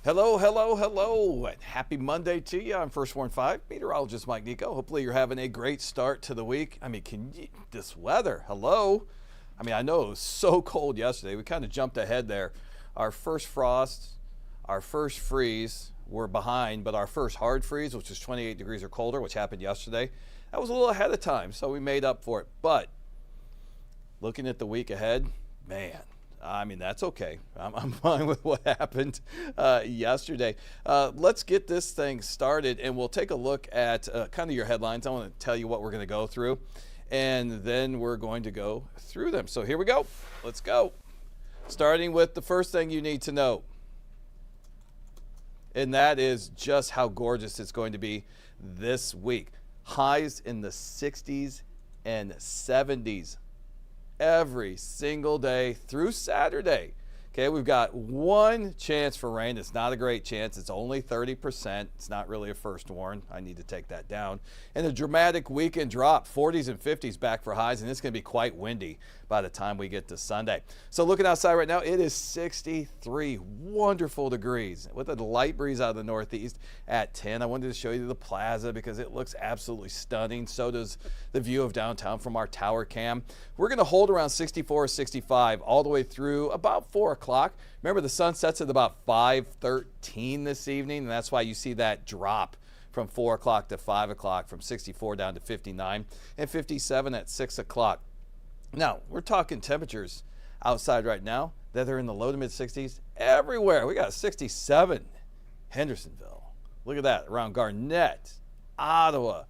Hello, hello, hello, and happy Monday to you. I'm First Warn 5, Meteorologist Mike Nicco. Hopefully you're having a great start to the week. This weather, hello. I know it was so cold yesterday. We kind of jumped ahead there. Our first frost, our first freeze, we're behind, but our first hard freeze, which was 28 degrees or colder, which happened yesterday, that was a little ahead of time, so we made up for it. But looking at the week ahead, man, that's okay. I'm fine with what happened yesterday. Let's get this thing started, and we'll take a look at kind of your headlines. I want to tell you what we're going to go through, and then we're going to go through them. So here we go. Let's go. Starting with the first thing you need to know, and that is just how gorgeous it's going to be this week. Highs in the 60s and 70s. Every single day through Saturday. Okay, we've got one chance for rain. It's not a great chance. It's only 30%. It's not really a first warn. I need to take that down. And a dramatic weekend drop, 40s and 50s back for highs, and it's going to be quite windy by the time we get to Sunday. So looking outside right now, it is 63 wonderful degrees with a light breeze out of the northeast at 10. I wanted to show you the plaza because it looks absolutely stunning. So does the view of downtown from our tower cam. We're going to hold around 64 or 65 all the way through about 4 o'clock. Remember, the sun sets at about 5:13 this evening, and that's why you see that drop from 4 o'clock to 5 o'clock, from 64 down to 59 and 57 at 6 o'clock. Now, we're talking temperatures outside right now that are in the low to mid 60s everywhere. We got a 67 Hendersonville. Look at that, around Garnett, Ottawa.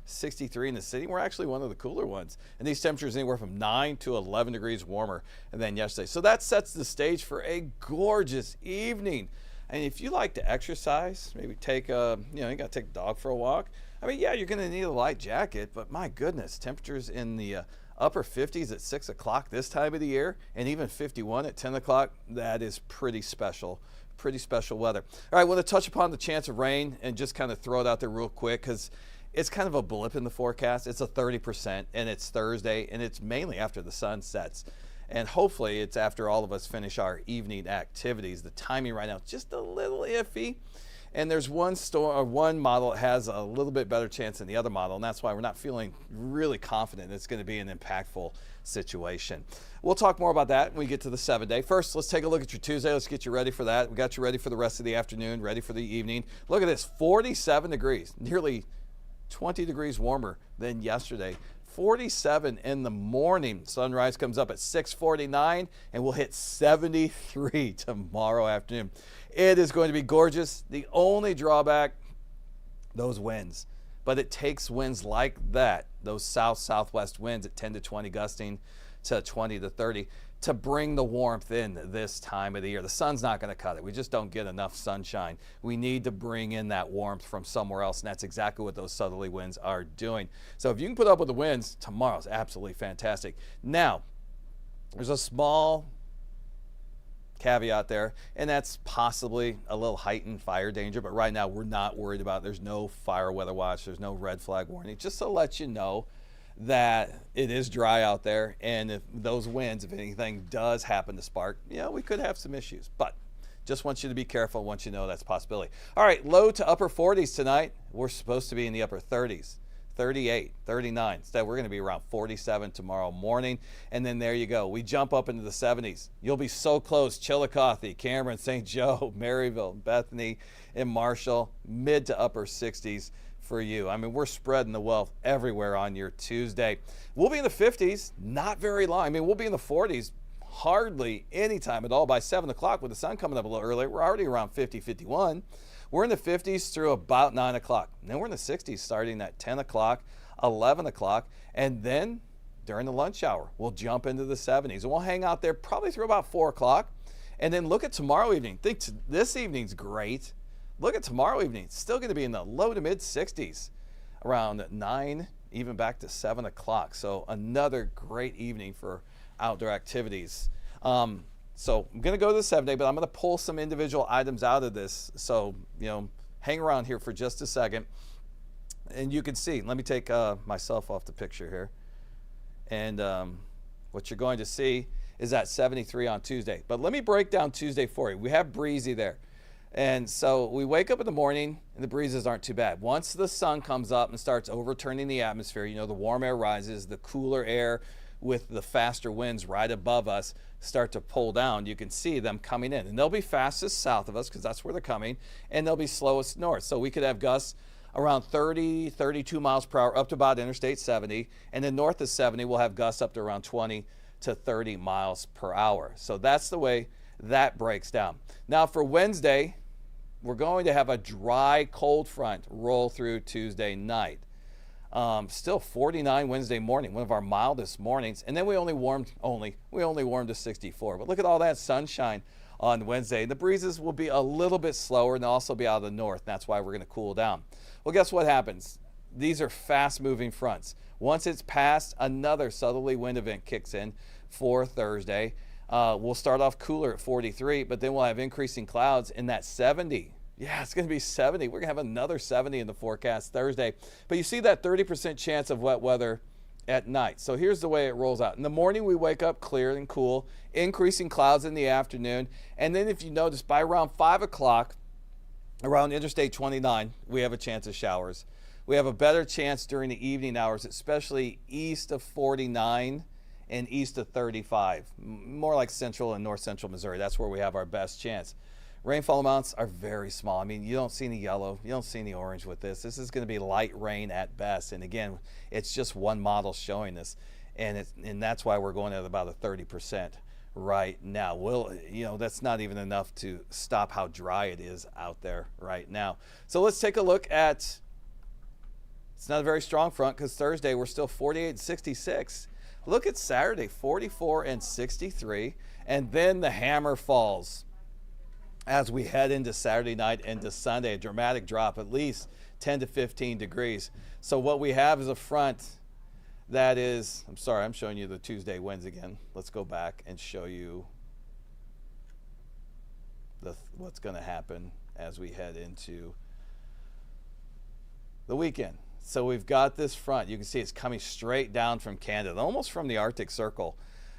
63 in the city. We're actually one of the cooler ones. And these temperatures anywhere from 9 to 11 degrees warmer than yesterday. So that sets the stage for a gorgeous evening. And if you like to exercise, maybe take you got to take a dog for a walk. Yeah, you're going to need a light jacket, but my goodness, temperatures in the upper 50s at 6 o'clock this time of the year, and even 51 at 10 o'clock, that is pretty special. Pretty special weather. All right, I want to touch upon the chance of rain and just kind of throw it out there real quick because it's kind of a blip in the forecast. It's a 30%, and it's Thursday, and it's mainly after the sun sets. And hopefully it's after all of us finish our evening activities. The timing right now is just a little iffy. And there's one model that has a little bit better chance than the other model, and that's why we're not feeling really confident it's going to be an impactful situation. We'll talk more about that when we get to the 7-day. First, let's take a look at your Tuesday. Let's get you ready for that. We got you ready for the rest of the afternoon, ready for the evening. Look at this, 47 degrees, nearly 20 degrees warmer than yesterday. 47 in the morning. Sunrise comes up at 6:49, and we'll hit 73 tomorrow afternoon. It is going to be gorgeous. The only drawback, those winds. But it takes winds like that, those southwest winds at 10 to 20 gusting to 20 to 30, to bring the warmth in this time of the year. The sun's not going to cut it. We just don't get enough sunshine. We need to bring in that warmth from somewhere else, and that's exactly what those southerly winds are doing. So if you can put up with the winds, tomorrow's absolutely fantastic. Now, there's a small caveat there, and that's possibly a little heightened fire danger, but right now we're not worried about it. There's no fire weather watch. There's no red flag warning. Just to let you know that it is dry out there, and if those winds, if anything does happen to spark, we could have some issues. But just want you to be careful once you know that's a possibility. All right, low to upper 40s tonight. We're supposed to be in the upper 30s, 38, 39. Instead, we're going to be around 47 tomorrow morning, and then there you go. We jump up into the 70s. You'll be so close. Chillicothe, Cameron, St. Joe, Maryville, Bethany, and Marshall, mid to upper 60s. For you. We're spreading the wealth everywhere on your Tuesday. We'll be in the 50s, not very long. We'll be in the 40s hardly any time at all by 7 o'clock with the sun coming up a little earlier. We're already around 50, 51. We're in the 50s through about 9 o'clock. And then we're in the 60s starting at 10 o'clock, 11 o'clock, and then during the lunch hour, we'll jump into the 70s. And we'll hang out there probably through about 4 o'clock. And then look at tomorrow evening. Think this evening's great. Look at tomorrow evening. It's still going to be in the low to mid 60s, around 9, even back to 7 o'clock. So another great evening for outdoor activities. So I'm going to go to the 7-day, but I'm going to pull some individual items out of this. So, hang around here for just a second. And you can see, let me take myself off the picture here. And what you're going to see is that 73 on Tuesday. But let me break down Tuesday for you. We have breezy there. And so we wake up in the morning and the breezes aren't too bad. Once the sun comes up and starts overturning the atmosphere, the warm air rises, the cooler air with the faster winds right above us start to pull down. You can see them coming in, and they'll be fastest south of us because that's where they're coming, and they'll be slowest north. So we could have gusts around 30, 32 miles per hour up to about Interstate 70, and then north of 70 we'll have gusts up to around 20 to 30 miles per hour. So that's the way that breaks down. Now for Wednesday, we're going to have a dry cold front roll through Tuesday night. Still 49 Wednesday morning, one of our mildest mornings, and then we only warmed to 64. But look at all that sunshine on Wednesday. The breezes will be a little bit slower and also be out of the north. And that's why we're going to cool down. Well, guess what happens? These are fast-moving fronts. Once it's passed, another southerly wind event kicks in for Thursday. We'll start off cooler at 43, but then we'll have increasing clouds in that 70. Yeah, it's going to be 70. We're going to have another 70 in the forecast Thursday. But you see that 30% chance of wet weather at night. So here's the way it rolls out. In the morning, we wake up clear and cool, increasing clouds in the afternoon. And then if you notice, by around 5 o'clock, around Interstate 29, we have a chance of showers. We have a better chance during the evening hours, especially east of 49 and east of 35. More like central and north central Missouri. That's where we have our best chance. Rainfall amounts are very small. I mean, you don't see any yellow, you don't see any orange with this. This is going to be light rain at best. And again, it's just one model showing this. And that's why we're going at about a 30% right now. That's not even enough to stop how dry it is out there right now. So let's take a look at, it's not a very strong front because Thursday we're still 48 and 66. Look at Saturday, 44 and 63. And then the hammer falls as we head into Saturday night into Sunday, a dramatic drop, at least 10 to 15 degrees. So what we have is a front that is, I'm showing you the Tuesday winds again. Let's go back and show you what's going to happen as we head into the weekend. So we've got this front. You can see it's coming straight down from Canada, almost from the Arctic Circle.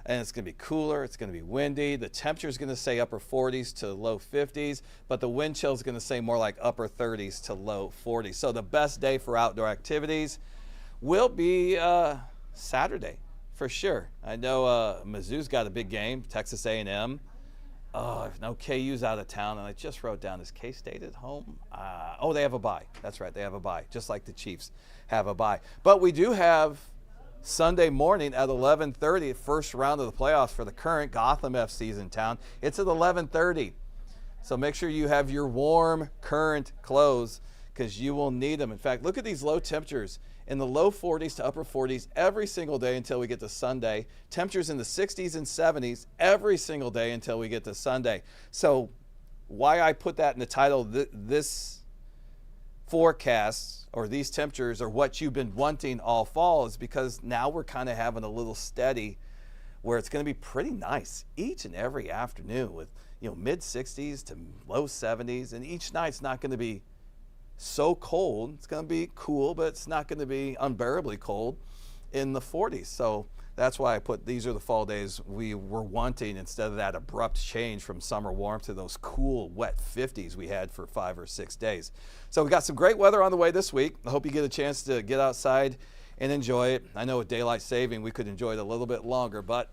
And it's going to be cooler, it's going to be windy. The temperature is going to say upper 40s to low 50s, but the wind chill is going to say more like upper 30s to low 40s. So the best day for outdoor activities will be Saturday for sure. I know Mizzou's got a big game, Texas A&M. No, KU's out of town, and I just wrote down, is K-State at home? They have a bye. That's right, they have a bye, just like the Chiefs have a bye. But we do have Sunday morning at 11:30, first round of the playoffs for the current Gotham FC's in town. It's at 11:30. So make sure you have your warm current clothes because you will need them. In fact, look at these low temperatures in the low 40s to upper 40s every single day until we get to Sunday. Temperatures in the 60s and 70s every single day until we get to Sunday. So why I put that in the title, this forecast or these temperatures are what you've been wanting all fall, is because now we're kind of having a little steady where it's going to be pretty nice each and every afternoon with mid 60s to low 70s, and each night's not going to be so cold. It's going to be cool, but it's not going to be unbearably cold in the 40s. So that's why I put these are the fall days we were wanting instead of that abrupt change from summer warmth to those cool, wet 50s we had for 5 or 6 days. So we got some great weather on the way this week. I hope you get a chance to get outside and enjoy it. I know with daylight saving, we could enjoy it a little bit longer, but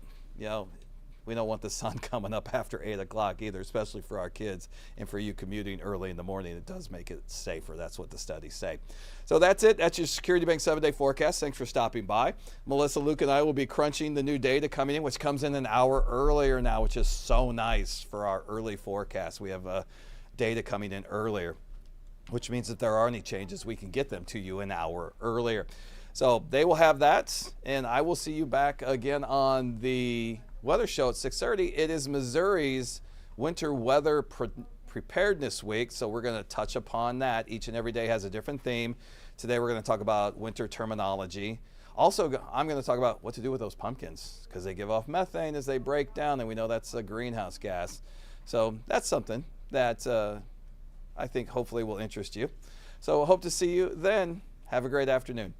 we don't want the sun coming up after 8 o'clock either, especially for our kids and for you commuting early in the morning. It does make it safer. That's what the studies say. So that's it. That's your Security Bank 7-day forecast. Thanks for stopping by. Melissa, Luke, and I will be crunching the new data coming in, which comes in an hour earlier now, which is so nice for our early forecast. We have data coming in earlier, which means if there are any changes, we can get them to you an hour earlier. So they will have that, and I will see you back again on the weather show at 6:30. It is Missouri's winter weather preparedness week, so we're going to touch upon that. Each and every day has a different theme. Today we're going to talk about winter terminology. Also, I'm going to talk about what to do with those pumpkins because they give off methane as they break down, and we know that's a greenhouse gas. So that's something that I think hopefully will interest you. So I hope to see you then. Have a great afternoon.